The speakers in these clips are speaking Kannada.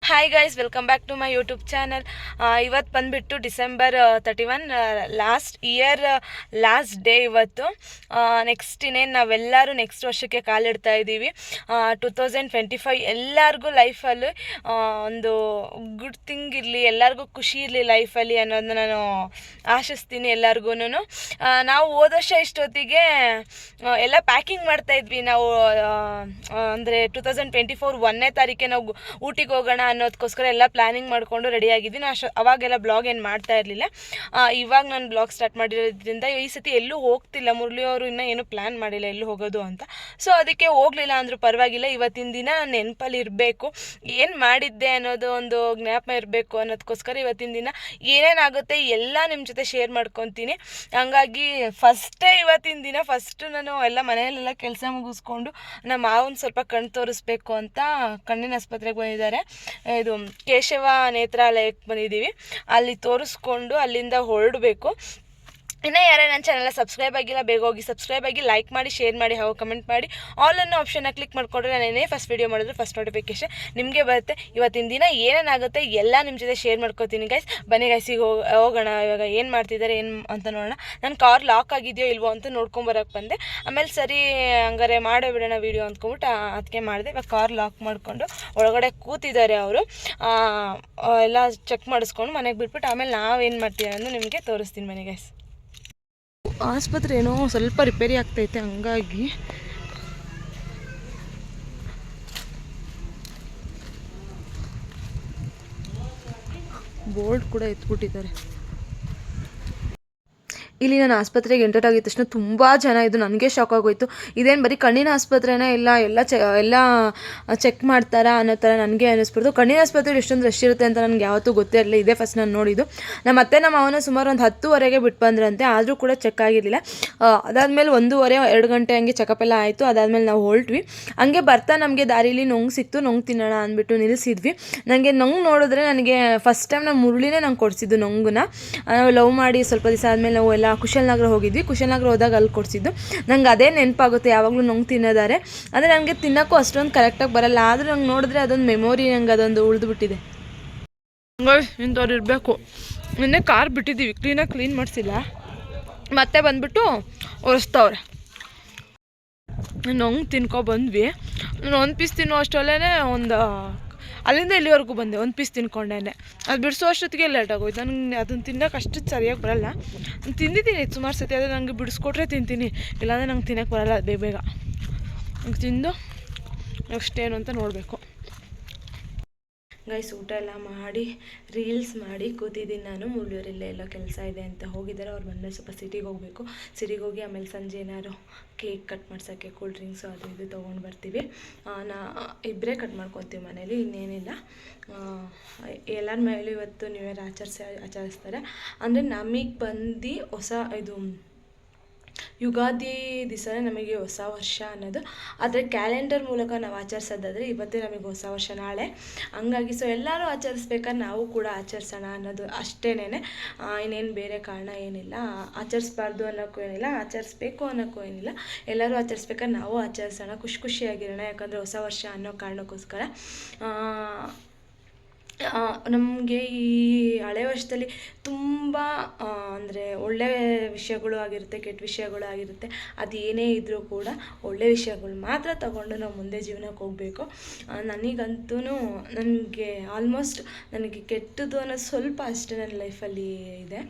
Hi guys, welcome back to my YouTube channel. ಇವತ್ತು ಬಂದುಬಿಟ್ಟು ಡಿಸೆಂಬರ್ 31, ಲಾಸ್ಟ್ ಡೇ ಇವತ್ತು. ನೆಕ್ಸ್ಟ್ ಇನ್ನೇನು ನಾವೆಲ್ಲರೂ ನೆಕ್ಸ್ಟ್ ವರ್ಷಕ್ಕೆ ಕಾಲಿಡ್ತಾ ಇದ್ದೀವಿ. 2025 ಎಲ್ಲರಿಗೂ ಲೈಫಲ್ಲಿ ಒಂದು ಗುಡ್ ಥಿಂಗ್ ಇರಲಿ, ಎಲ್ಲರಿಗೂ ಖುಷಿ ಇರಲಿ ಲೈಫಲ್ಲಿ ಅನ್ನೋದನ್ನ ನಾನು ಆಶಿಸ್ತೀನಿ ಎಲ್ಲರಿಗೂ. ನಾವು ಹೋದ ವರ್ಷ ಇಷ್ಟೊತ್ತಿಗೆ ಎಲ್ಲ ಪ್ಯಾಕಿಂಗ್ ಮಾಡ್ತಾಯಿದ್ವಿ. ನಾವು ಅಂದರೆ 2024 1ನೇ ತಾರೀಕೆ ನಾವು ಊಟಿಗೆ ಹೋಗೋಣ ಅನ್ನೋದಕ್ಕೋಸ್ಕರ ಎಲ್ಲ ಪ್ಲ್ಯಾನಿಂಗ್ ಮಾಡಿಕೊಂಡು ರೆಡಿಯಾಗಿದ್ವಿ. ನಾನು ಅವಾಗೆಲ್ಲ ಬ್ಲಾಗ್ ಏನು ಮಾಡ್ತಾ ಇರಲಿಲ್ಲ. ಇವಾಗ ನಾನು ಬ್ಲಾಗ್ ಸ್ಟಾರ್ಟ್ ಮಾಡಿರೋದ್ರಿಂದ ಈ ಸತಿ ಎಲ್ಲೂ ಹೋಗ್ತಿಲ್ಲ. ಮುರಳಿ ಅವರು ಇನ್ನೂ ಏನೂ ಪ್ಲ್ಯಾನ್ ಮಾಡಿಲ್ಲ ಎಲ್ಲೂ ಹೋಗೋದು ಅಂತ. ಸೊ ಅದಕ್ಕೆ ಹೋಗಲಿಲ್ಲ ಅಂದರೂ ಪರವಾಗಿಲ್ಲ. ಇವತ್ತಿನ ದಿನ ನಾನು ನೆನಪಲ್ಲಿ ಇರಬೇಕು, ಏನು ಮಾಡಿದ್ದೆ ಅನ್ನೋದು ಒಂದು ಜ್ಞಾಪಕ ಇರಬೇಕು ಅನ್ನೋದಕ್ಕೋಸ್ಕರ ಇವತ್ತಿನ ದಿನ ಏನೇನಾಗುತ್ತೆ ಎಲ್ಲ ನಿಮ್ಮ ಜೊತೆ ಶೇರ್ ಮಾಡ್ಕೊತೀನಿ. ಹಂಗಾಗಿ ಇವತ್ತಿನ ದಿನ ನಾನು ಎಲ್ಲ ಮನೆಯಲ್ಲೆಲ್ಲ ಕೆಲಸ ಮುಗಿಸ್ಕೊಂಡು ನಮ್ಮ ಮಾವನ ಸ್ವಲ್ಪ ಕಣ್ಣು ತೋರಿಸ್ಬೇಕು ಅಂತ ಕಣ್ಣಿನ ಆಸ್ಪತ್ರೆಗೆ ಬಂದಿದ್ದಾರೆ. ಇದು ಕೇಶವ ನೇತ್ರಾಲಯಕ್ಕೆ ಬಂದಿದ್ದೀವಿ. ಅಲ್ಲಿ ತೋರಿಸ್ಕೊಂಡು ಅಲ್ಲಿಂದ ಹೊರಡಬೇಕು. ಇನ್ನೂ ಯಾರೇ ನನ್ನ ಚಾನಲ್ನ ಸಬ್ಸ್ಕ್ರೈಬ್ ಆಗಿಲ್ಲ, ಬೇಗ ಹೋಗಿ ಸಬ್ಸ್ಕ್ರೈಬ್ ಆಗಿ, ಲೈಕ್ ಮಾಡಿ, ಶೇರ್ ಮಾಡಿ, ಹಾಗೂ ಕಮೆಂಟ್ ಮಾಡಿ. ಆಲ್ ಅನ್ನೋ ಆಪ್ಷನ್ನ ಕ್ಲಿಕ್ ಮಾಡಿಕೊಂಡ್ರೆ ನಾನು ಏನೇ ಫಸ್ಟ್ ವೀಡಿಯೋ ಮಾಡಿದ್ರೆ ಫಸ್ಟ್ ನೋಟಿಫಿಕೇಶನ್ ನಿಮಗೆ ಬರುತ್ತೆ. ಇವತ್ತಿನ ದಿನ ಏನೇನಾಗುತ್ತೆ ಎಲ್ಲ ನಿಮ್ಮ ಜೊತೆ ಶೇರ್ ಮಾಡ್ಕೋತೀನಿ ಗೈಸ್. ಬನ್ನಿ ಗೈಸಿಗೆ ಹೋಗೋಣ. ಇವಾಗ ಏನು ಮಾಡ್ತಿದ್ದಾರೆ ಏನು ಅಂತ ನೋಡೋಣ. ನನ್ನ ಕಾರ್ ಲಾಕ್ ಆಗಿದೆಯೋ ಇಲ್ವೋ ಅಂತ ನೋಡ್ಕೊಂಬರೋಕ್ಕೆ ಬಂದೆ. ಆಮೇಲೆ ಸರಿ ಹಂಗಾರೆ ಮಾಡೇ ಬಿಡೋಣ ವೀಡಿಯೋ ಅಂದ್ಕೊಂಬಿಟ್ಟು ಅದಕ್ಕೆ ಮಾಡಿದೆ. ಇವಾಗ ಕಾರ್ ಲಾಕ್ ಮಾಡಿಕೊಂಡು ಒಳಗಡೆ ಕೂತಿದ್ದಾರೆ ಅವರು. ಎಲ್ಲ ಚೆಕ್ ಮಾಡಿಸ್ಕೊಂಡು ಮನೆಗೆ ಬಿಟ್ಬಿಟ್ಟು ಆಮೇಲೆ ನಾವೇನು ಮಾಡ್ತೀವಿ ಅನ್ನೋದು ನಿಮಗೆ ತೋರಿಸ್ತೀನಿ ಬನ್ನಿ ಗೈಸ್. ಆಸ್ಪತ್ರೆ ಏನೋ ಸ್ವಲ್ಪ ರಿಪೇರಿ ಆಗ್ತೈತೆ, ಹಂಗಾಗಿ ಬೋರ್ಡ್ ಕೂಡ ಎತ್ಬಿಟ್ಟಿದ್ದಾರೆ. ಇಲ್ಲಿ ನಾನು ಆಸ್ಪತ್ರೆಗೆ ಎಂಟರ್ ಆಗಿದ ತಕ್ಷಣ ತುಂಬ ಜನ ಇದ್ದು ನನಗೆ ಶಾಕ್ ಆಗೋಯ್ತು. ಇದೇನು ಬರೀ ಕಣ್ಣಿನ ಆಸ್ಪತ್ರೆನೇ ಎಲ್ಲ ಚೆಕ್ ಮಾಡ್ತಾರಾ ಅನ್ನೋ ಥರ ನನಗೆ ಅನ್ನಿಸ್ಬಿಡ್ತು. ಕಣ್ಣಿನ ಆಸ್ಪತ್ರೆಗೆ ಎಷ್ಟೊಂದು ರಶ್ ಇರುತ್ತೆ ಅಂತ ನನಗೆ ಯಾವತ್ತೂ ಗೊತ್ತೇ ಇರಲಿಲ್ಲ. ಇದೇ ಫಸ್ಟ್ ನಾನು ನೋಡಿದ್ದು. ನಮ್ಮ ಅವನ ಸುಮಾರು ಒಂದು 10:30ಗೆ ಬಿಟ್ಟು ಬಂದ್ರಂತೆ, ಆದರೂ ಕೂಡ ಚೆಕ್ ಆಗಿರಲಿಲ್ಲ. ಅದಾದಮೇಲೆ 1:30-2 ಗಂಟೆ ಹಂಗೆ ಚೆಕಪ್ ಎಲ್ಲ ಆಯಿತು. ಅದಾದಮೇಲೆ ನಾವು ಹೊರಟ್ವಿ. ಹಂಗೆ ಬರ್ತಾ ನಮಗೆ ದಾರಿಲಿ ನೊಂಗು ಸಿಕ್ತು. ನೊಂಗು ತಿನ್ನೋಣ ಅಂದ್ಬಿಟ್ಟು ನಿಲ್ಲಿಸಿದ್ವಿ. ನನಗೆ ನೊಂಗು ನೋಡಿದ್ರೆ ನನಗೆ ಫಸ್ಟ್ ಟೈಮ್ ನಮ್ಮ ಮುರಳಿನೇ ನಂಗೆ ಕೊಡಿಸಿದ್ದು ನೊಂಗನ್ನ. ನಾವು ಲವ್ ಮಾಡಿ ಸ್ವಲ್ಪ ದಿವಸ ಆದಮೇಲೆ ನಾವು ಎಲ್ಲ ಕುಶಾಲನಗರ ಹೋಗಿದ್ವಿ. ಕುಶಾಲನಗರ ಹೋದಾಗ ಅಲ್ಲಿ ಕೊಡಿಸಿದ್ದು. ನಂಗೆ ಅದೇ ನೆನಪಾಗುತ್ತೆ, ಯಾವಾಗಲೂ ನೊಂಗು ತಿನ್ನೋದಾರೆ. ಅಂದರೆ ನನಗೆ ತಿನ್ನೋಕ್ಕೂ ಅಷ್ಟೊಂದು ಕರೆಕ್ಟಾಗಿ ಬರಲ್ಲ, ಆದರೂ ನಂಗೆ ನೋಡಿದ್ರೆ ಅದೊಂದು ಮೆಮೊರಿ, ನಂಗೆ ಅದೊಂದು ಉಳಿದುಬಿಟ್ಟಿದೆ. ಇಂಥವ್ರು ಇರಬೇಕು. ನಿನ್ನೆ ಕಾರ್ ಬಿಟ್ಟಿದ್ದೀವಿ, ಕ್ಲೀನ್ ಮಾಡಿಸಿಲ್ಲ, ಮತ್ತೆ ಬಂದುಬಿಟ್ಟು ಒರೆಸ್ತವ್ರೆ. ನೊಂಗು ತಿನ್ಕೊಬಂದ್ವಿ. ನಾನು ಒಂದು ಪೀಸ್ ತಿನ್ನೋ ಅಷ್ಟರಲ್ಲೇ ಅಲ್ಲಿಂದ ಇಲ್ಲಿವರೆಗೂ ಬಂದೆ. ಒಂದು ಪೀಸ್ ತಿನ್ಕೊಂಡೇನೆ. ಅದು ಬಿಡಿಸೋ ಅಷ್ಟೊತ್ತಿಗೆ ಲೇಟ್ ಆಗೋಯ್ತು. ನನಗೆ ಅದನ್ನು ತಿನ್ನೋಕೆ ಅಷ್ಟು ಸರಿಯಾಗಿ ಬರಲ್ಲ. ನಾನು ತಿಂದಿದ್ದೀನಿ ಸುಮಾರು ಸತಿ, ಆದರೆ ನನಗೆ ಬಿಡಿಸ್ಕೊಟ್ರೆ ತಿಂತೀನಿ, ಇಲ್ಲಾಂದರೆ ನಂಗೆ ತಿನ್ನೋಕ್ಕೆ ಬರಲ್ಲ ಬೇಗ. ನಂಗೆ ತಿಂದು ನೆಕ್ಸ್ಟ್ ಏನು ಅಂತ ನೋಡಬೇಕು. ಗೈಸ್, ಊಟ ಎಲ್ಲ ಮಾಡಿ ರೀಲ್ಸ್ ಮಾಡಿ ಕೂತಿದ್ದೀನಿ ನಾನು. ಮುರಳಿಯವರೆಲ್ಲ ಎಲ್ಲ ಕೆಲಸ ಇದೆ ಅಂತ ಹೋಗಿದ್ದಾರೆ. ಅವ್ರು ಬಂದಮೇಲೆ ಸ್ವಲ್ಪ ಸಿಟಿಗೆ ಹೋಗಬೇಕು. ಸಿಟಿಗೆ ಹೋಗಿ ಆಮೇಲೆ ಸಂಜೆ ಏನಾದ್ರು ಕೇಕ್ ಕಟ್ ಮಾಡ್ಸೋಕ್ಕೆ, ಕೂಲ್ ಡ್ರಿಂಕ್ಸು ಅದು ಇದು ತೊಗೊಂಡು ಬರ್ತೀವಿ. ಇಬ್ಬರೇ ಕಟ್ ಮಾಡ್ಕೊತೀವಿ ಮನೇಲಿ, ಇನ್ನೇನಿಲ್ಲ. ಎಲ್ಲರ ಮೇಲೂ ಇವತ್ತು ನ್ಯೂ ಇಯರ್ ಆಚರಿಸ್ತಾರೆ. ಅಂದರೆ ನಮಗೆ ಬಂದು ಇದು ಯುಗಾದಿ ದಿವಸನೇ ನಮಗೆ ಹೊಸ ವರ್ಷ ಅನ್ನೋದು. ಆದರೆ ಕ್ಯಾಲೆಂಡರ್ ಮೂಲಕ ನಾವು ಆಚರಿಸೋದಾದರೆ ಇವತ್ತೇ ನಮಗೆ ಹೊಸ ವರ್ಷ, ನಾಳೆ. ಹಂಗಾಗಿ ಎಲ್ಲರೂ ಆಚರಿಸ್ಬೇಕಾದ್ರೆ ನಾವು ಕೂಡ ಆಚರಿಸೋಣ ಅನ್ನೋದು ಅಷ್ಟೇನೆ. ಇನ್ನೇನು ಬೇರೆ ಕಾರಣ ಏನಿಲ್ಲ. ಆಚರಿಸ್ಬಾರ್ದು ಅನ್ನೋಕ್ಕೂ ಏನಿಲ್ಲ, ಆಚರಿಸ್ಬೇಕು ಅನ್ನೋಕ್ಕೂ ಏನಿಲ್ಲ. ಎಲ್ಲರೂ ಆಚರಿಸ್ಬೇಕಾದ್ರೆ ನಾವು ಆಚರಿಸೋಣ, ಖುಷಿಯಾಗಿರೋಣ. ಯಾಕಂದರೆ ಹೊಸ ವರ್ಷ ಅನ್ನೋ ಕಾರಣಕ್ಕೋಸ್ಕರ. ನಮಗೆ ಈ ಹಳೆ ವರ್ಷದಲ್ಲಿ ತುಂಬ ಅಂದರೆ ಒಳ್ಳೆಯ ವಿಷಯಗಳು ಆಗಿರುತ್ತೆ, ಕೆಟ್ಟ ವಿಷಯಗಳು ಆಗಿರುತ್ತೆ. ಅದು ಏನೇ ಇದ್ದರೂ ಕೂಡ ಒಳ್ಳೆಯ ವಿಷಯಗಳು ಮಾತ್ರ ತಗೊಂಡು ನಾವು ಮುಂದೆ ಜೀವನಕ್ಕೆ ಹೋಗಬೇಕು. ನನಗಂತೂ ನನಗೆ ಆಲ್ಮೋಸ್ಟ್ ನನಗೆ ಕೆಟ್ಟದ್ದು ಅನ್ನೋದು ಸ್ವಲ್ಪ ಅಷ್ಟೇ ನನ್ನ ಲೈಫಲ್ಲಿ ಇದೆ.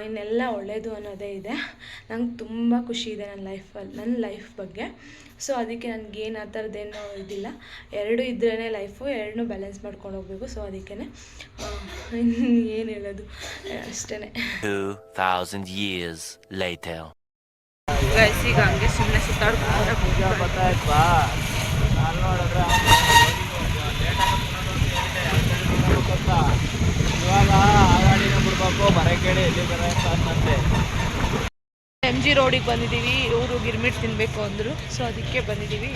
ಇನ್ನೆಲ್ಲ ಒಳ್ಳೆಯದು ಅನ್ನೋದೇ ಇದೆ. ನಂಗೆ ತುಂಬ ಖುಷಿ ಇದೆ ನನ್ನ ಲೈಫ್ ಬಗ್ಗೆ. ಸೊ ಅದಕ್ಕೆ ನನಗೇನು ಆ ಥರದ್ದೇನೋ ಇದಿಲ್ಲ. ಎರಡೂ ಇದ್ರೇ ಲೈಫು, ಎರಡನ್ನೂ ಬ್ಯಾಲೆನ್ಸ್ ಮಾಡ್ಕೊಂಡು ಹೋಗಬೇಕು. ಸೊ ಅದಕ್ಕೆ ಏನು ಹೇಳೋದು ಅಷ್ಟೇ. 2000 years later. ಈಗ ಹಂಗೆ ಸುಮ್ಮನೆ MG ರೋಡಿಗೆ ಬಂದಿದ್ದೀವಿ. ಇವರು ಗಿರ್ಮಿಟ್ ತಿನ್ನಬೇಕು ಅಂದರು, ಸೊ ಅದಕ್ಕೆ ಬಂದಿದ್ದೀವಿ.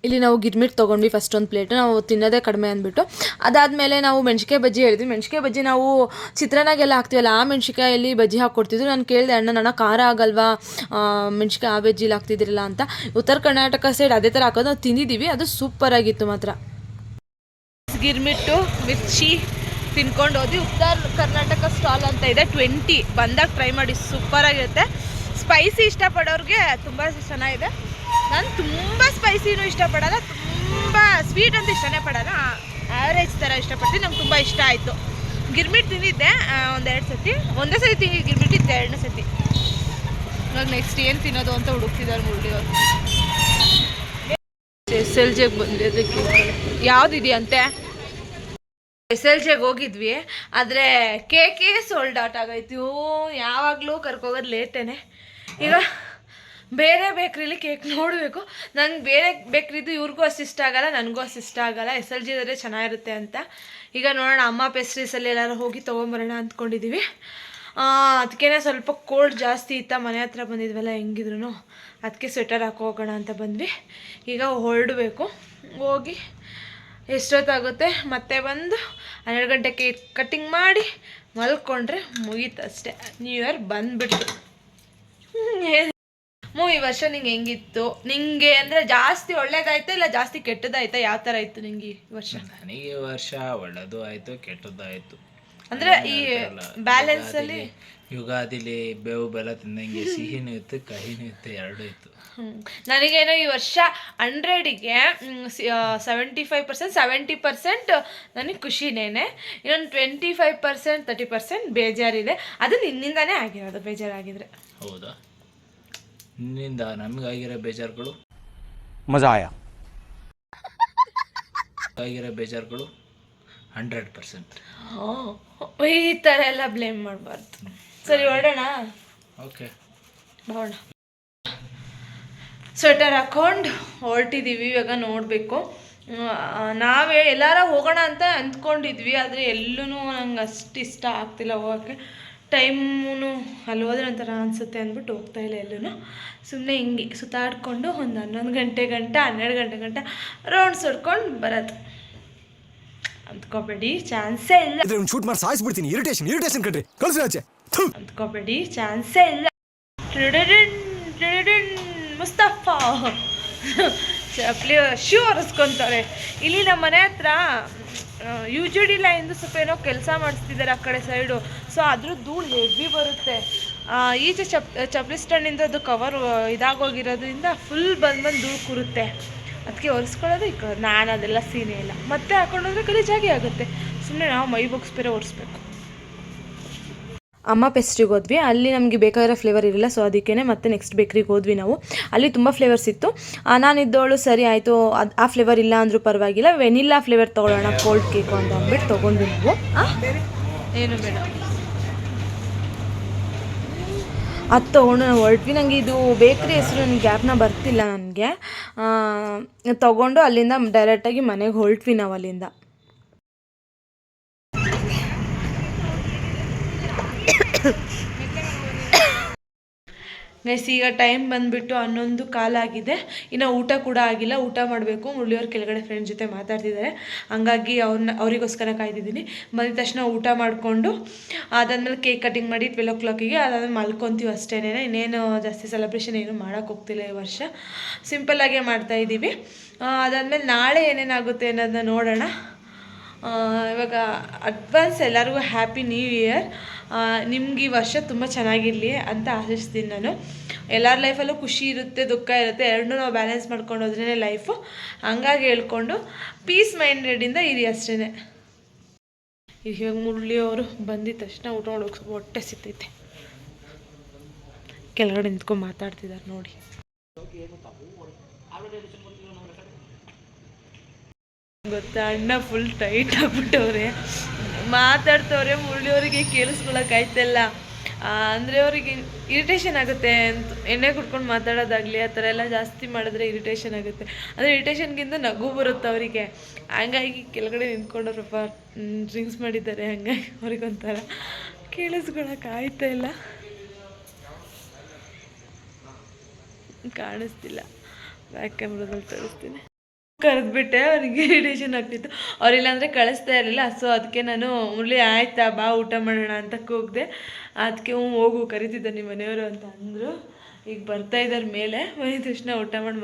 ಇಲ್ಲಿ ನಾವು ಗಿರ್ಮಿಟ್ ತೊಗೊಂಡ್ವಿ ಫಸ್ಟ್ ಒಂದು ಪ್ಲೇಟ್. ನಾವು ತಿನ್ನೋದೇ ಕಡಿಮೆ ಅಂದ್ಬಿಟ್ಟು. ಅದಾದಮೇಲೆ ನಾವು ಮೆಣ್ಸಿಕಾಯಿ ಬಜ್ಜಿ ಹೇಳಿದ್ವಿ. ಮೆಣ್ಸಿಕಾಯಿ ಬಜ್ಜಿ ನಾವು ಚಿತ್ರಾನ್ನಾಗೆಲ್ಲ ಹಾಕ್ತೀವಲ್ಲ, ಆ ಮೆಣ್ಸಿಕಾಯಲ್ಲಿ ಬಜ್ಜಿ ಹಾಕ್ಕೊಡ್ತಿದ್ರು. ನಾನು ಕೇಳಿದೆ, ಅಣ್ಣ ಖಾರ ಆಗಲ್ವಾ ಮೆಣ್ಸಿಕಾಯಿ ಆ ಬಜ್ಜಿಲಿ ಹಾಕ್ತಿದ್ರಲ್ಲ ಅಂತ. ಉತ್ತರ ಕರ್ನಾಟಕ ಸೈಡ್ ಅದೇ ಥರ ಹಾಕೋದು ನಾವು ತಿಂದಿದ್ದೀವಿ. ಅದು ಸೂಪರಾಗಿತ್ತು ಮಾತ್ರ. ಗಿರ್ಮಿಟ್ಟು ಮಿರ್ಚಿ ತಿನ್ಕೊಂಡು ಹೋದ್ವಿ. ಉತ್ತರ ಕರ್ನಾಟಕ ಸ್ಟಾಲ್ ಅಂತ ಇದೆ, 20 ಬಂದಾಗ ಟ್ರೈ ಮಾಡಿ, ಸೂಪರಾಗಿರುತ್ತೆ. ಸ್ಪೈಸಿ ಇಷ್ಟಪಡೋರಿಗೆ ತುಂಬ ಚೆನ್ನಾಗಿದೆ. ನಾನು ತುಂಬ ಸ್ಪೈಸಿನೂ ಇಷ್ಟಪಡಲ್ಲ, ತುಂಬ ಸ್ವೀಟ್ ಅಂತ ಇಷ್ಟನೇ ಪಡಲ್ಲ, ಆ್ಯಾವ್ರೇಜ್ ಥರ ಇಷ್ಟಪಡ್ತೀನಿ. ನಂಗೆ ತುಂಬ ಇಷ್ಟ ಆಯಿತು. ಗಿರ್ಮಿಟ್ ತಿಂದಿದ್ದೆ ಒಂದೆರಡು ಸತಿ, ಒಂದೇ ಸತಿ ತಿಂದಿದ್ದು ಗಿರ್ಮಿಟ್ಟಿದ್ದೆ, ಎರಡನೇ ಸತಿ. ಇವಾಗ ನೆಕ್ಸ್ಟ್ ಏನು ತಿನ್ನೋದು ಅಂತ ಹುಡುಕ್ತಿದ್ದಾರೆ ಮುರಳಿಯವರು. SLJಗೆ ಬಂದ್ವಿ, ಅದಕ್ಕೆ ಯಾವುದಿದೆಯಂತೆ. SLJಗೆ ಹೋಗಿದ್ವಿ, ಆದರೆ ಕೇಕೆ ಸೋಲ್ಡ್ ಔಟ್ ಆಗೈತು. ಯಾವಾಗಲೂ ಕರ್ಕೋಗೋದು ಲೇಟೇನೆ. ಈಗ ಬೇರೆ ಬೇಕ್ರಿಲಿ ಕೇಕ್ ನೋಡಬೇಕು. ನಂಗೆ ಬೇರೆ ಬೇಕ್ರಿದು ಇವ್ರಿಗೂ ಅಷ್ಟು ಇಷ್ಟ ಆಗಲ್ಲ, ನನಗೂ ಅಷ್ಟು ಇಷ್ಟ ಆಗಲ್ಲ. SLJ ಆದರೆ ಚೆನ್ನಾಗಿರುತ್ತೆ ಅಂತ. ಈಗ ನೋಡೋಣ, ಅಮ್ಮ ಪೇಸ್ಟ್ರೀಸಲ್ಲಿ ಎಲ್ಲರೂ ಹೋಗಿ ತೊಗೊಂಬರೋಣ ಅಂದ್ಕೊಂಡಿದ್ದೀವಿ. ಅದಕ್ಕೇ ಸ್ವಲ್ಪ ಕೋಲ್ಡ್ ಜಾಸ್ತಿ ಇತ್ತ, ಮನೆ ಹತ್ರ ಬಂದಿದ್ವಲ್ಲ ಹೆಂಗಿದ್ರು, ಅದಕ್ಕೆ ಸ್ವೆಟರ್ ಹಾಕೋಗೋಣ ಅಂತ ಬಂದ್ವಿ. ಈಗ ಹೊರಡಬೇಕು. ಹೋಗಿ ಎಷ್ಟೊತ್ತಾಗುತ್ತೆ, ಮತ್ತೆ ಬಂದು 12 ಗಂಟೆ ಕೇಕ್ ಕಟ್ಟಿಂಗ್ ಮಾಡಿ ಮಲ್ಕೊಂಡ್ರೆ ಮುಗೀತು ಅಷ್ಟೇ. ನ್ಯೂ ಇಯರ್ ಬಂದುಬಿಡ್ತು. ಈ ವರ್ಷ ನಿಂಗೆ ಹೆಂಗಿತ್ತು? ನಿಂಗೆ ಅಂದರೆ ಜಾಸ್ತಿ ಒಳ್ಳೇದಾಯ್ತಾ ಇಲ್ಲ ಜಾಸ್ತಿ ಕೆಟ್ಟದಾಯ್ತಾ? ಯಾವ ಥರ ಇತ್ತು ನಿಂಗೆ ಈ ವರ್ಷ? ನನಗೆ ಈ ವರ್ಷ ಒಳ್ಳೇದು ಆಯಿತು, ಕೆಟ್ಟದ್ದು ಆಯಿತು. ಅಂದರೆ ಈ ಬ್ಯಾಲೆನ್ಸಲ್ಲಿ ಯುಗಾದಿಲಿ ಬೇವು ಬೆಲ್ಲ ತಿಂದಂಗೆ ಸಿಹಿನೂ ಇತ್ತು, ಕಹಿನೂ ಇತ್ತು, ಎರಡೂ ಇತ್ತು. ನನಗೇನೋ ಈ ವರ್ಷ 100ಗೆ 75% 70% ನನಗೆ ಖುಷಿನೇನೆ. ಇನ್ನೊಂದು 25% 30% ಬೇಜಾರಿದೆ. ಅದು ನಿನ್ನಿಂದಾನೇ ಆಗಿರೋದು, ಬೇಜಾರಾಗಿದ್ರೆ. ಹೌದಾ? ನಿನ್ನಿಂದ ನಮಗಾಗಿರೋ ಬೇಜಾರುಗಳು ಮಜಾ ಆಗಿರೋ ಬೇಜಾರುಗಳು 100%. ಈ ಥರ ಎಲ್ಲ ಬ್ಲೇಮ್ ಮಾಡಬಾರ್ದು. ಸರಿ, ಹೊರಡೋಣ. ಓಕೆ, ನೋಡೋಣ. ಸ್ವೆಟರ್ ಹಾಕೊಂಡು ಹೊರಟಿದ್ದೀವಿ. ಇವಾಗ ನೋಡಬೇಕು. ನಾವೇ ಎಲ್ಲಾರ ಹೋಗೋಣ ಅಂತ ಅಂದ್ಕೊಂಡಿದ್ವಿ, ಆದರೆ ಎಲ್ಲೂ ನಂಗೆ ಅಷ್ಟು ಇಷ್ಟ ಆಗ್ತಿಲ್ಲ ಹೋಗೋಕ್ಕೆ. ಟೈಮೂ ಅಲ್ಲಿ ಹೋದ್ರೆ ಒಂಥರ ಅನಿಸುತ್ತೆ ಅಂದ್ಬಿಟ್ಟು ಹೋಗ್ತಾಯಿಲ್ಲ ಎಲ್ಲೂ. ಸುಮ್ಮನೆ ಹಿಂಗೆ ಸುತ್ತಾಡ್ಕೊಂಡು ಒಂದು 11 ಗಂಟೆ 12 ಗಂಟೆ ರೌಂಡ್ಸ್ ಹೊಡ್ಕೊಂಡು ಬರೋದು. ಅಂದ್ಕೋಬೇಡಿ, ಚಾನ್ಸೇ ಇಲ್ಲ. ಶೂಟ್ ಮಾಡಿ ಸಾಯಿಸ್ಬಿಡ್ತೀನಿ. ಇರಿಟೇಷನ್ ಕಣ್ರಿ, ಕಳ್ಸಿ ಆಚೆ. ಅಂದ್ಕೋಬೇಡಿ, ಚಾನ್ಸೇ ಇಲ್ಲ. ಮುಸ್ತಫಾ ಚಪ್ಪಲಿ ಶೂ ಒರೆಸ್ಕೊತಾರೆ. ಇಲ್ಲಿ ನಮ್ಮ ಮನೆ ಹತ್ರ UGD ಲೈನ್ದು ಸ್ವಲ್ಪ ಏನೋ ಕೆಲಸ ಮಾಡಿಸ್ತಿದ್ದಾರೆ ಆ ಕಡೆ ಸೈಡು. ಸೊ ಅದ್ರ ಧೂಳು ಹೆವಿ ಬರುತ್ತೆ. ಈಚೆ ಚಪ್ಪಲಿ ಸ್ಟ್ಯಾಂಡಿಂದ ಅದು ಕವರ್ ಇದಾಗೋಗಿರೋದ್ರಿಂದ ಫುಲ್ ಬಂದು ಧೂಳು ಕೂರುತ್ತೆ. ಅದಕ್ಕೆ ಒರೆಸ್ಕೊಳ್ಳೋದು ಈ ಕಡೆ. ನಾನು ಅದೆಲ್ಲ ಸೀನೇ ಇಲ್ಲ. ಮತ್ತೆ ಹಾಕೊಂಡೋದ್ರೆ ಗಲೀಜಾಗಿ ಆಗುತ್ತೆ. ಸುಮ್ಮನೆ ನಾವು ಮೈ ಬಾಕ್ಸ್ ಬೇರೆ ಒರೆಸ್ಬೇಕು. ಅಮ್ಮ ಪೆಸ್ಟ್ರಿಗೆ ಹೋದ್ವಿ. ಅಲ್ಲಿ ನಮಗೆ ಬೇಕಾಗಿರೋ ಫ್ಲೇವರ್ ಇರಲಿಲ್ಲ, ಸೊ ಅದಕ್ಕೇ ಮತ್ತೆ ನೆಕ್ಸ್ಟ್ ಬೇಕ್ರಿಗೆ ಹೋದ್ವಿ ನಾವು. ಅಲ್ಲಿ ತುಂಬ ಫ್ಲೇವರ್ಸ್ ಇತ್ತು. ನಾನಿದ್ದವಳು ಸರಿ ಆಯಿತು, ಆ ಫ್ಲೇವರ್ ಇಲ್ಲ ಅಂದರೂ ಪರವಾಗಿಲ್ಲ, ವೆನಿಲ್ಲಾ ಫ್ಲೇವರ್ ತೊಗೊಳ್ಳೋಣ ಕೋಲ್ಡ್ ಕೇಕು ಅಂತ ಅಂದ್ಬಿಟ್ಟು ತೊಗೊಂಡ್ವಿ ನಾವು. ಏನು ಬೇಡ ಅದು ತೊಗೊಂಡು ನಾವು ಹೊರಟ್ವಿ. ನನಗೆ ಇದು ಬೇಕ್ರಿ ಹೆಸರು ನನಗೆ ಗ್ಯಾಪ್ನ ಬರ್ತಿಲ್ಲ ನನಗೆ. ತೊಗೊಂಡು ಅಲ್ಲಿಂದ ಡೈರೆಕ್ಟಾಗಿ ಮನೆಗೆ ಹೊರಟ್ವಿ ನಾವು ಅಲ್ಲಿಂದ. ಗೈಸ್, ಈಗ ಟೈಮ್ ಬಂದುಬಿಟ್ಟು 11 ಕಾಲಾಗಿದೆ. ಇನ್ನು ಊಟ ಕೂಡ ಆಗಿಲ್ಲ, ಊಟ ಮಾಡಬೇಕು. ಮುರಳಿಯವ್ರು ಕೆಳಗಡೆ ಫ್ರೆಂಡ್ ಜೊತೆ ಮಾತಾಡ್ತಿದ್ದಾರೆ, ಹಂಗಾಗಿ ಅವರಿಗೋಸ್ಕರ ಕಾಯ್ತಿದ್ದೀನಿ. ಬಂದಿದ ತಕ್ಷಣ ಊಟ ಮಾಡಿಕೊಂಡು ಅದಾದಮೇಲೆ ಕೇಕ್ ಕಟಿಂಗ್ ಮಾಡಿ 12 o'clock ಅದಾದ್ಮೇಲೆ ಮಲ್ಕೊತೀವಿ ಅಷ್ಟೇನೆ. ಇನ್ನೇನು ಜಾಸ್ತಿ ಸೆಲೆಬ್ರೇಷನ್ ಏನು ಮಾಡೋಕ್ಕೆ ಹೋಗ್ತಿಲ್ಲ ಈ ವರ್ಷ, ಸಿಂಪಲ್ಲಾಗೇ ಮಾಡ್ತಾಯಿದ್ದೀವಿ. ಅದಾದಮೇಲೆ ನಾಳೆ ಏನೇನಾಗುತ್ತೆ ಅನ್ನೋದನ್ನ ನೋಡೋಣ. ಇವಾಗ ಅಡ್ವಾನ್ಸ್ ಎಲ್ಲರಿಗೂ ಹ್ಯಾಪಿ ನ್ಯೂ ಇಯರ್. ನಿಮ್ಗೆ ಈ ವರ್ಷ ತುಂಬ ಚೆನ್ನಾಗಿರಲಿ ಅಂತ ಆಶಿಸ್ತೀನಿ ನಾನು. ಎಲ್ಲರ ಲೈಫಲ್ಲೂ ಖುಷಿ ಇರುತ್ತೆ, ದುಃಖ ಇರುತ್ತೆ, ಎರಡನ್ನೂ ನಾವು ಬ್ಯಾಲೆನ್ಸ್ ಮಾಡ್ಕೊಂಡು ಹೋದ್ರೇ ಲೈಫು. ಹಂಗಾಗಿ ಹೇಳ್ಕೊಂಡು ಪೀಸ್ ಮೈಂಡೆಡಿಂದ ಇರಿ ಅಷ್ಟೇ. ಇವಾಗ ಮುರಳಿಯವರು ಬಂದಿದ ತಕ್ಷಣ ಊಟ ಮಾಡೋಕೆ ಹೊಟ್ಟೆ ಸಿಗ್ತೈತೆ. ಕೆಳಗಡೆ ನಿಂತ್ಕೊಂಡು ಮಾತಾಡ್ತಿದ್ದಾರೆ ನೋಡಿ. ಗೊತ್ತಾ, ಅಣ್ಣ ಫುಲ್ ಟೈಟ್ ಆಗ್ಬಿಟ್ಟವ್ರೆ, ಮಾತಾಡ್ತವ್ರೆ. ಮುರಳಿಯವ್ರಿಗೆ ಕೇಳಿಸ್ಕೊಳಕ್ಕಾಯ್ತಲ್ಲ. ಅಂದರೆ ಅವ್ರಿಗೆ ಇರಿಟೇಷನ್ ಆಗುತ್ತೆ ಅಂತ ಎಣ್ಣೆ ಕುಡ್ಕೊಂಡು ಮಾತಾಡೋದಾಗಲಿ ಆ ಥರ ಎಲ್ಲ ಜಾಸ್ತಿ ಮಾಡಿದ್ರೆ ಇರಿಟೇಷನ್ ಆಗುತ್ತೆ. ಅಂದರೆ ಇರಿಟೇಷನ್ಗಿಂತ ನಗು ಬರುತ್ತೆ ಅವರಿಗೆ. ಹಂಗಾಗಿ ಕೆಳಗಡೆ ನಿಂತ್ಕೊಂಡವ್ರಪ್ಪ ಡ್ರಿಂಕ್ಸ್ ಮಾಡಿದ್ದಾರೆ, ಹಂಗಾಗಿ ಅವ್ರಿಗೊಂಥರ ಕೇಳಿಸ್ಕೊಳಕ್ಕಾಯ್ತಾ ಇಲ್ಲ, ಕಾಣಿಸ್ತಿಲ್ಲ. ಬ್ಯಾಕ್ ಕ್ಯಾಮ್ರಾದಲ್ಲಿ ತೋರಿಸ್ತೀನಿ. ಕರೆದ್ಬಿಟ್ಟೆ, ಅವ್ರಿಗೆ ಇರಿಟೇಷನ್ ಆಗ್ತಿತ್ತು. ಅವರಿಲ್ಲಾಂದರೆ ಕಳಿಸ್ತಾ ಇರಲಿಲ್ಲ. ಸೊ ಅದಕ್ಕೆ ನಾನು ಮುರಳಿ ಆಯ್ತಾ ಬಾ ಊಟ ಮಾಡೋಣ ಅಂತ ಕೂಗಿದೆ. ಅದಕ್ಕೆ ಹೋಗು ಕರಿತಿದ್ದೆ ನಿಮ್ಮ ಮನೆಯವರು ಅಂತ ಅಂದರು. ಈಗ ಬರ್ತಾಯಿದ್ದಾರೆ ಮೇಲೆ. ಬಂದಿದ ತಕ್ಷಣ ಊಟ ಮಾಡಿ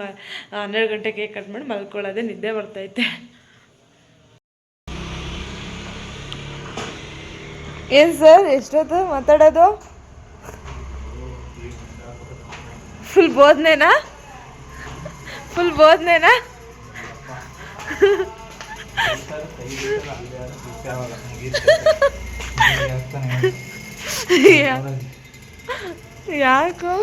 12 ಗಂಟೆ ಕೇಕ್ ಕಟ್ ಮಾಡಿ ಮಲ್ಕೊಳ್ಳೋದೆ, ನಿದ್ದೆ ಬರ್ತೈತೆ. ಏನು ಸರ್ ಎಷ್ಟೊತ್ತು ಮಾತಾಡೋದು? ಫುಲ್ ಬೋಧನೆನಾ? ಫುಲ್ ಬೋಧನೆನಾ? ಯಾಕೋ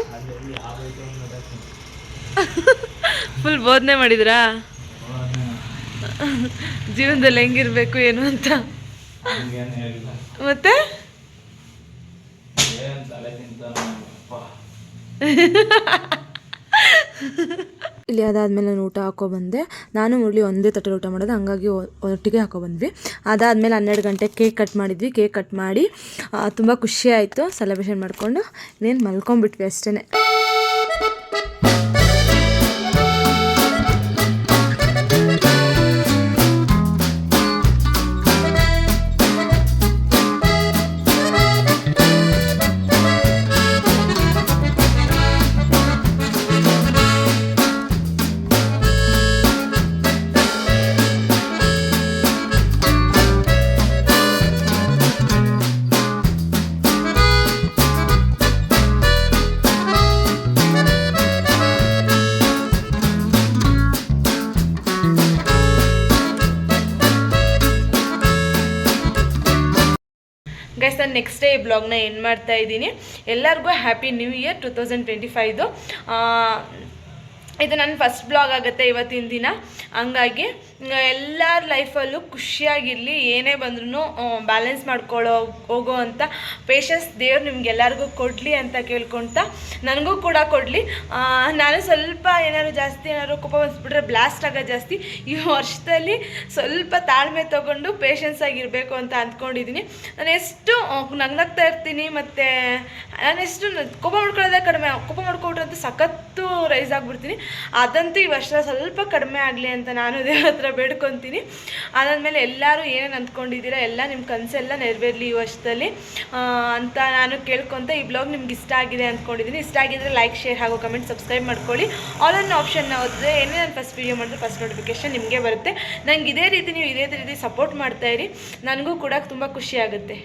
ಫುಲ್ ಬೋಧನೆ ಮಾಡಿದ್ರಾ ಜೀವನದಲ್ಲಿ ಹೆಂಗಿರ್ಬೇಕು ಏನು ಅಂತ? ಮತ್ತೆ ಇಲ್ಲಿ ಅದಾದಮೇಲೆ ನಾನು ಊಟ ಹಾಕೊಬಂದೆ. ನಾನು ಮುರಳಿ ಒಂದೇ ತಟ್ಟೆ ಊಟ ಮಾಡೋದು, ಹಂಗಾಗಿ ಒಟ್ಟಿಗೆ ಹಾಕೊಬಂದ್ವಿ. ಅದಾದಮೇಲೆ 12 ಗಂಟೆಗೆ ಕೇಕ್ ಕಟ್ ಮಾಡಿದ್ವಿ. ಕೇಕ್ ಕಟ್ ಮಾಡಿ ತುಂಬ ಖುಷಿ ಆಯಿತು. ಸೆಲೆಬ್ರೇಷನ್ ಮಾಡಿಕೊಂಡು ಇನ್ನೇನು ಮಲ್ಕೊಂಡ್ಬಿಟ್ವಿ ಅಷ್ಟೇ. ಗೈಸ್, ನಾನು ನೆಕ್ಸ್ಟ್ ಡೇ ಈ ಬ್ಲಾಗ್ನ ಎಂಡ್ ಮಾಡ್ತಾ ಇದ್ದೀನಿ. ಎಲ್ಲರಿಗೂ ಹ್ಯಾಪಿ ನ್ಯೂ ಇಯರ್ 2025. ಇದು ನನ್ನ ಫಸ್ಟ್ ಬ್ಲಾಗ್ ಆಗುತ್ತೆ ಇವತ್ತಿನ ದಿನ. ಹಂಗಾಗಿ ಎಲ್ಲರ ಲೈಫಲ್ಲೂ ಖುಷಿಯಾಗಿರಲಿ, ಏನೇ ಬಂದ್ರೂ ಬ್ಯಾಲೆನ್ಸ್ ಹೋಗೋ ಅಂಥ ಪೇಷನ್ಸ್ ದೇವ್ರು ನಿಮ್ಗೆಲ್ಲರಿಗೂ ಕೊಡಲಿ ಅಂತ ಕೇಳ್ಕೊತ, ನನಗೂ ಕೂಡ ಕೊಡಲಿ. ನಾನು ಸ್ವಲ್ಪ ಜಾಸ್ತಿ ಕೋಪ ಬಂದ್ಬಿಟ್ರೆ ಬ್ಲಾಸ್ಟ್ ಆಗೋದು ಜಾಸ್ತಿ. ಈ ವರ್ಷದಲ್ಲಿ ಸ್ವಲ್ಪ ತಾಳ್ಮೆ ತೊಗೊಂಡು ಪೇಷನ್ಸ್ ಆಗಿರಬೇಕು ಅಂತ ಅಂದ್ಕೊಂಡಿದ್ದೀನಿ. ನಾನು ಎಷ್ಟು ನಗ್ನಗ್ತಾ ಇರ್ತೀನಿ, ಮತ್ತು ನಾನೆಷ್ಟು ಕೋಪ ಮಾಡ್ಕೊಳ್ಳೋದೇ ಕಡಿಮೆ, ಕೋಪ ಮಾಡ್ಕೊಬಿಟ್ರಂತೂ ಸಖತ್ತು ರೈಸ್ ಆಗಿಬಿಡ್ತೀನಿ. ಅದಂತೂ ಈ ವರ್ಷ ಸ್ವಲ್ಪ ಕಡಿಮೆ ಆಗಲಿ ಅಂತ ನಾನು ದೇವ್ರ ಹತ್ರ ಬೇಡ್ಕೊತೀನಿ. ಅದಾದಮೇಲೆ ಎಲ್ಲರೂ ಏನೇನು ಅಂದ್ಕೊಂಡಿದ್ದೀರಾ ಎಲ್ಲ ನಿಮ್ಮ ಕನಸೆಲ್ಲ ನೆರವೇರಲಿ ಈ ವರ್ಷದಲ್ಲಿ ಅಂತ ನಾನು ಕೇಳ್ಕೊತ ಈ ಬ್ಲಾಗ್ ನಿಮ್ಗೆ ಇಷ್ಟ ಆಗಿದೆ ಅಂದ್ಕೊಂಡಿದ್ದೀನಿ. ಇಷ್ಟ ಆಗಿದ್ರೆ ಲೈಕ್, ಶೇರ್ ಹಾಗೂ ಕಮೆಂಟ್, ಸಬ್ಸ್ಕ್ರೈಬ್ ಮಾಡ್ಕೊಳ್ಳಿ. ಆಲ್ ಅನ್ ಆಪ್ಷನ್ನ ಓದಿದ್ರೆ ಏನೇ ನಾನು ಫಸ್ಟ್ ವೀಡಿಯೋ ಮಾಡಿದ್ರೆ ಫಸ್ಟ್ ನೋಟಿಫಿಕೇಷನ್ ನಿಮಗೆ ಬರುತ್ತೆ. ನಂಗೆ ಇದೇ ರೀತಿ ನೀವು ಇದೇ ರೀತಿ ಸಪೋರ್ಟ್ ಮಾಡ್ತಾಯಿರಿ, ನನಗೂ ಕೂಡ ತುಂಬ ಖುಷಿ ಆಗುತ್ತೆ.